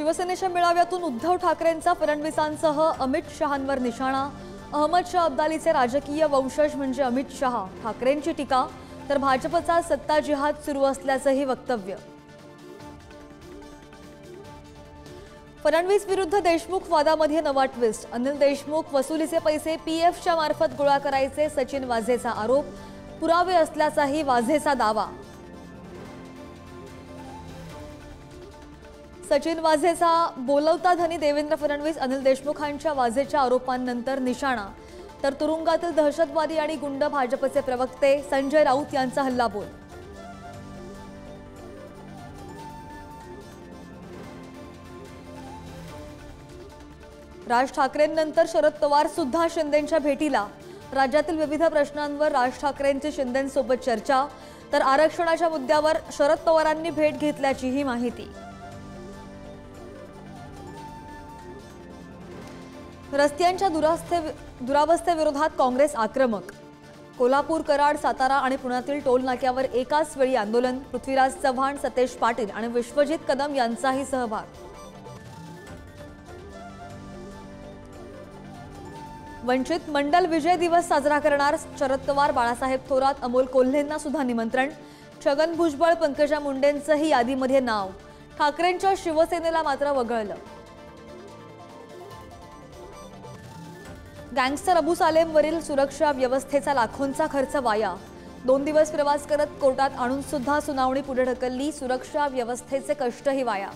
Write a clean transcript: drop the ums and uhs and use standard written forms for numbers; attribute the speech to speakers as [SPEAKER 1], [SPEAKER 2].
[SPEAKER 1] शिवसेनेच्या मेळाव्यातून उद्धव ठाकरेंचा फडणवीसांसह अमित शहांवर निशाणा। अहमद शाह अब्दालीचे राजकीय वंशज म्हणजे अमित शहा। ठाकरेंची टीका, तर भाजपचा सत्ता जिहाद सुरू असल्याचंही वक्तव्य। फडणवीस विरुद्ध देशमुख वादामध्ये नवा ट्विस्ट। अनिल देशमुख वसुलीचे पैसे पीएफच्या मार्फत गोळा करायचे सचिन वाझेचा आरोप। पुरावे असल्याचाही वाझेचा दावा। सचिन वाझेचा बोलवता धनी देवेंद्र फडणवीस अनिल देशमुखांच्या वाझेच्या आरोपांनंतर निशाणा। तर तुरुंगातील दहशतवादी आणि गुंड भाजपचे प्रवक्ते संजय राऊत यांचा हल्लाबोल। राज ठाकरेंनंतर शरद पवार सुद्धा शिंदेंच्या भेटीला। राज्यातील विविध प्रश्नांवर राज ठाकरेंची शिंदेंसोबत चर्चा। तर आरक्षणाच्या मुद्द्यावर शरद पवारांनी भेट घेतल्याचीही माहिती। रस्त्यांच्या दुरावस्थेविरोधात काँग्रेस आक्रमक। कोल्हापूर, कराड, सातारा आणि पुण्यातील टोल नाक्यावर एकाच वेळी आंदोलन। पृथ्वीराज चव्हाण, सतेज पाटील आणि विश्वजित कदम यांचाही सहभाग। वंचित मंडल विजय दिवस साजरा करणार। शरद पवार, बाळासाहेब थोरात, अमोल कोल्हेंना सुद्धा निमंत्रण। छगन भुजबळ, पंकजा मुंडेंचंही यादीमध्ये नाव। ठाकरेंच्या शिवसेनेला मात्र वगळलं। गँगस्टर अबू सालेमवरील सुरक्षा व्यवस्थेचा लाखोंचा खर्च वाया। 2 दिवस प्रवास करत कोर्टात आणून सुद्धा सुनावणी पुढे ढकलली। सुरक्षा व्यवस्थेचे कष्टही वाया।